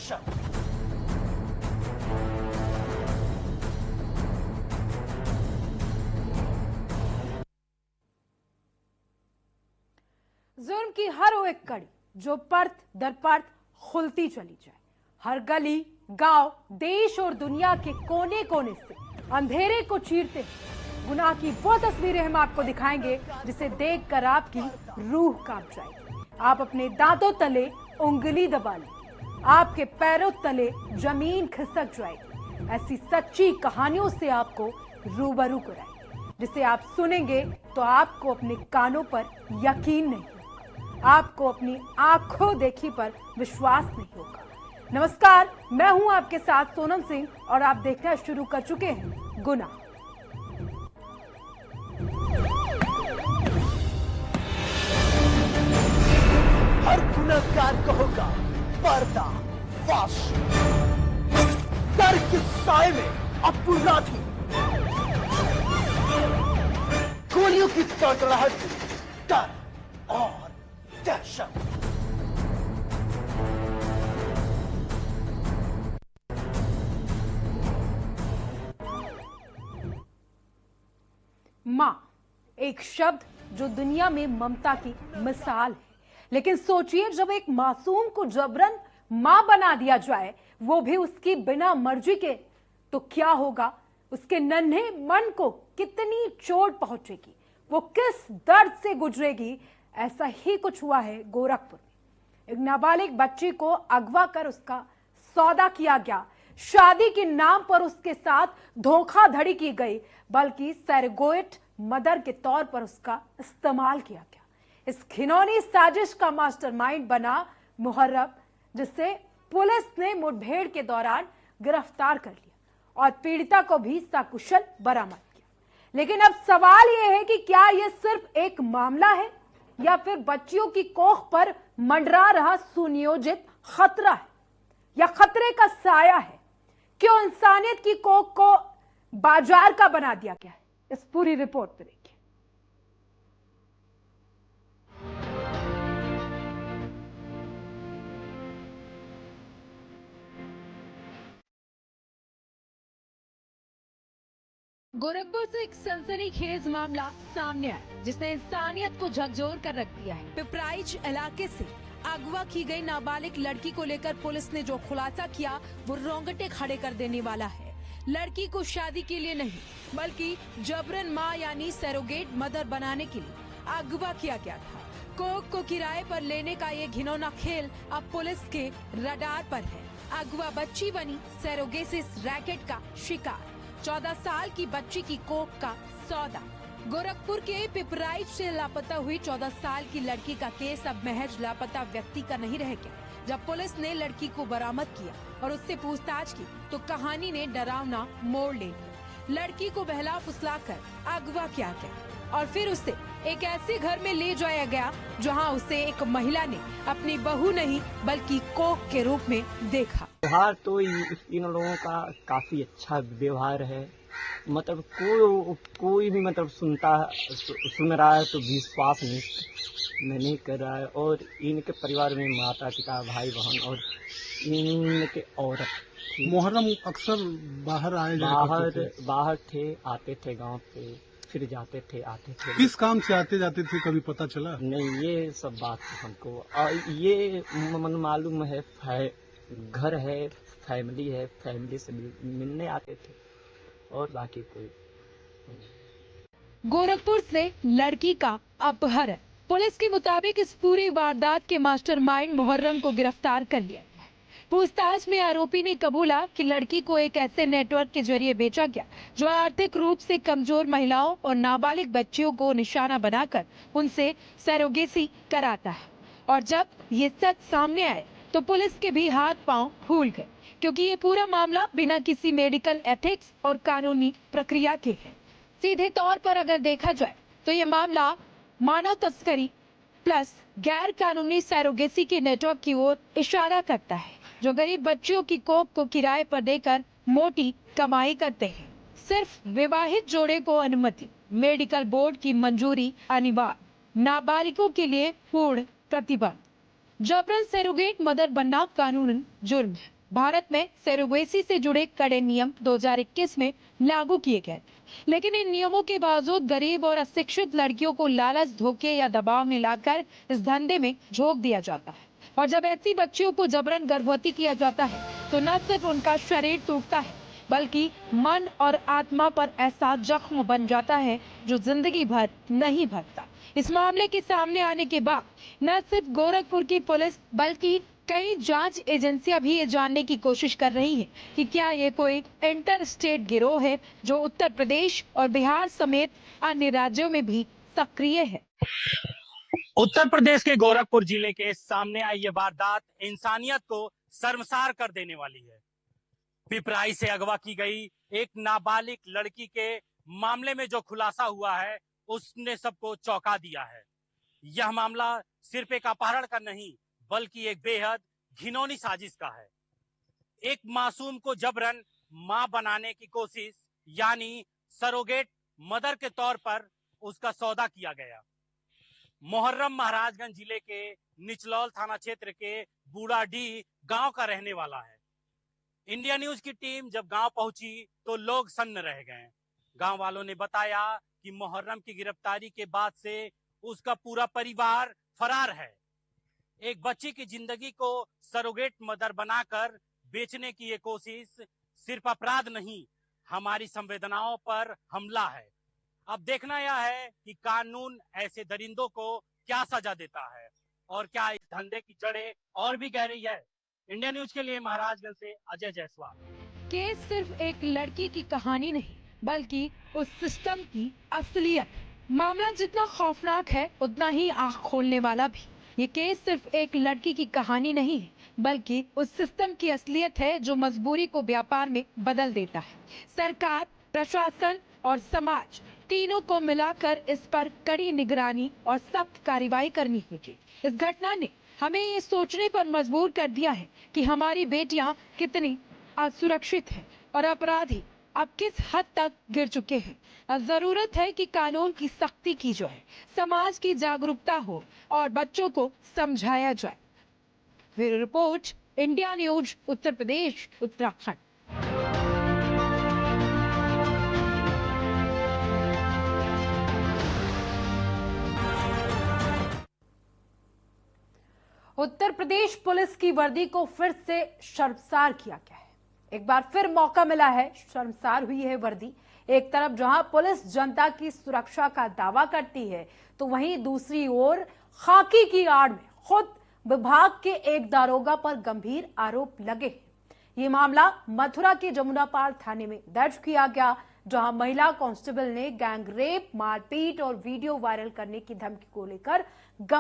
दहशत। जुर्म की हर वो एक कड़ी जो परत दर परत खुलती चली जाए, हर गली, गांव, देश और दुनिया के कोने कोने से अंधेरे को चीरते गुनाह की वो तस्वीरें हम आपको दिखाएंगे जिसे देखकर आपकी रूह कांप जाएगी। आप अपने दांतों तले उंगली दबा लेंगे, आपके पैरों तले जमीन खिसक जाएगी। ऐसी सच्ची कहानियों से आपको रूबरू कराएंगे जिसे आप सुनेंगे तो आपको अपने कानों पर यकीन नहीं होगा, आपको अपनी आंखों देखी पर विश्वास नहीं होगा। नमस्कार, मैं हूं आपके साथ सोनम सिंह और आप देखना शुरू कर चुके हैं गुनाह। हर गुनहगार को होगा पर्दा फाश। डर के साए में अपराधी गोलियों की तड़तड़ाहट से डर और दहशत। मां, एक शब्द जो दुनिया में ममता की मिसाल है, लेकिन सोचिए जब एक मासूम को जबरन मां बना दिया जाए, वो भी उसकी बिना मर्जी के, तो क्या होगा? उसके नन्हे मन को कितनी चोट पहुंचेगी, वो किस दर्द से गुजरेगी। ऐसा ही कुछ हुआ है गोरखपुर में। एक नाबालिग बच्ची को अगवा कर उसका सौदा किया गया, शादी के नाम पर उसके साथ धोखाधड़ी की गई, बल्कि सैरगोएट मदर के तौर पर उसका इस्तेमाल किया गया। इस घिनौनी साजिश का मास्टरमाइंड बना मुहर्रम, जिसे पुलिस ने मुठभेड़ के दौरान गिरफ्तार कर लिया और पीड़िता को भी सकुशल बरामद किया। लेकिन अब सवाल यह है कि क्या यह सिर्फ एक मामला है या फिर बच्चियों की कोख पर मंडरा रहा सुनियोजित खतरा है या खतरे का साया है? क्यों इंसानियत की कोख को बाजार का बना दिया गया है? इस पूरी रिपोर्ट में देखिए। गोरखपुर से एक सनसनीखेज मामला सामने आया जिसने इंसानियत को झकझोर कर रख दिया है। पिपराइच इलाके से अगवा की गई नाबालिग लड़की को लेकर पुलिस ने जो खुलासा किया वो रोंगटे खड़े कर देने वाला है। लड़की को शादी के लिए नहीं बल्कि जबरन मां यानी सैरोगेट मदर बनाने के लिए अगवा किया गया था। कोख को किराए पर लेने का ये घिनौना खेल अब पुलिस के रडार पर है। अगवा बच्ची बनी सैरोगेसिस रैकेट का शिकार। 14 साल की बच्ची की कोख का सौदा। गोरखपुर के पिपराइच से लापता हुई 14 साल की लड़की का केस अब महज लापता व्यक्ति का नहीं रह गया। जब पुलिस ने लड़की को बरामद किया और उससे पूछताछ की तो कहानी ने डरावना मोड़ ले लिया। लड़की को बहला फुसलाकर अगवा किया गया और फिर उसे एक ऐसे घर में ले जाया गया जहां उसे एक महिला ने अपनी बहू नहीं बल्कि कोख के रूप में देखा। व्यवहार तो इन लोगों का काफी अच्छा व्यवहार है। मतलब कोई भी मतलब सुन रहा है तो विश्वास नहीं कर रहा है। और इनके परिवार में माता पिता भाई बहन और इनके औरत मुहर्रम अक्सर बाहर थे, आते थे गांव पे, फिर जाते थे आते थे। किस काम से आते जाते थे, कभी पता चला? नहीं, ये सब बात हमको ये मालूम है। घर है, फैमिली से मिलने आते थे और बाकी कोई। गोरखपुर से लड़की का अपहरण। पुलिस के मुताबिक इस पूरी वारदात के मास्टरमाइंड मुहर्रम को गिरफ्तार कर लिया गया है। पूछताछ में आरोपी ने कबूला कि लड़की को एक ऐसे नेटवर्क के जरिए बेचा गया जो आर्थिक रूप से कमजोर महिलाओं और नाबालिग बच्चियों को निशाना बनाकर उनसे सैरोगेसी कराता है। और जब ये सच सामने आए तो पुलिस के भी हाथ पांव फूल गए, क्योंकि ये पूरा मामला बिना किसी मेडिकल एथिक्स और कानूनी प्रक्रिया के है। सीधे तौर पर अगर देखा जाए तो ये मामला मानव तस्करी प्लस गैर कानूनी सैरोगेसी के नेटवर्क की ओर इशारा करता है, जो गरीब बच्चियों की कोख को किराए पर देकर मोटी कमाई करते हैं। सिर्फ विवाहित जोड़े को अनुमति, मेडिकल बोर्ड की मंजूरी अनिवार्य, नाबालिगों के लिए पूर्ण प्रतिबंध। जबरन सैरोगेट मदर बनना कानूनन जुर्म है। भारत में सरोगेसी से जुड़े कड़े नियम 2021 में लागू किए गए, लेकिन इन नियमों के बावजूद गरीब और अशिक्षित लड़कियों को लालच, धोखे या दबाव में लाकर इस धंधे में झोंक दिया जाता है। और जब ऐसी बच्चियों को जबरन गर्भवती किया जाता है तो न सिर्फ उनका शरीर टूटता है, बल्कि मन और आत्मा पर ऐसा जख्म बन जाता है जो जिंदगी भर नहीं भरता। इस मामले के सामने आने के बाद न सिर्फ गोरखपुर की पुलिस बल्कि कई जांच एजेंसियां भी ये जानने की कोशिश कर रही हैं कि क्या ये कोई इंटर स्टेट गिरोह है जो उत्तर प्रदेश और बिहार समेत अन्य राज्यों में भी सक्रिय है। उत्तर प्रदेश के गोरखपुर जिले के सामने आई ये वारदात इंसानियत को शर्मसार कर देने वाली है। पिपराई से अगवा की गई एक नाबालिग लड़की के मामले में जो खुलासा हुआ है उसने सबको चौंका दिया है। यह मामला सिर्फ एक अपहरण का नहीं बल्कि एक बेहद घिनौनी साजिश का है। एक मासूम को जबरन मां बनाने की कोशिश यानी सरोगेट मदर के तौर पर उसका सौदा किया गया। मोहर्रम महाराजगंज जिले के निचलौल थाना क्षेत्र के बूढ़ाडीह गांव का रहने वाला है। इंडिया न्यूज की टीम जब गांव पहुंची तो लोग सन्न रह गए। गांव वालों ने बताया कि मोहर्रम की गिरफ्तारी के बाद से उसका पूरा परिवार फरार है। एक बच्ची की जिंदगी को सरोगेट मदर बनाकर बेचने की ये कोशिश सिर्फ अपराध नहीं, हमारी संवेदनाओं पर हमला है। अब देखना यह है कि कानून ऐसे दरिंदों को क्या सजा देता है और क्या इस धंधे की जड़ें और भी गहरी है। इंडिया न्यूज के लिए महाराजगंज से अजय जायसवाल। केस सिर्फ एक लड़की की कहानी नहीं बल्कि उस सिस्टम की असलियत। मामला जितना खौफनाक है उतना ही आंख खोलने वाला भी। ये केस सिर्फ एक लड़की की कहानी नहीं है बल्कि उस सिस्टम की असलियत है जो मजबूरी को व्यापार में बदल देता है। सरकार, प्रशासन और समाज तीनों को मिलाकर इस पर कड़ी निगरानी और सख्त कार्रवाई करनी होगी। इस घटना ने हमें ये सोचने पर मजबूर कर दिया है कि हमारी बेटियां कितनी असुरक्षित हैं और अपराधी अब किस हद तक गिर चुके हैं। अब जरूरत है कि कानून की सख्ती की जाए, समाज की जागरूकता हो और बच्चों को समझाया जाए। Bureau report, India news, Uttar Pradesh, Uttarakhand. Uttar Pradesh police की वर्दी को फिर से शर्मसार किया गया है। एक बार फिर मौका मिला है, शर्मसार हुई है वर्दी। एक तरफ जहां पुलिस जनता की सुरक्षा का दावा करती है तो वहीं दूसरी ओर खाकी की आड़ में खुद विभाग के एक दारोगा पर गंभीर आरोप लगे हैं। ये मामला मथुरा के जमुनापाल थाने में दर्ज किया गया, जहां महिला कांस्टेबल ने गैंग रेप, मारपीट और वीडियो वायरल करने की धमकी को लेकर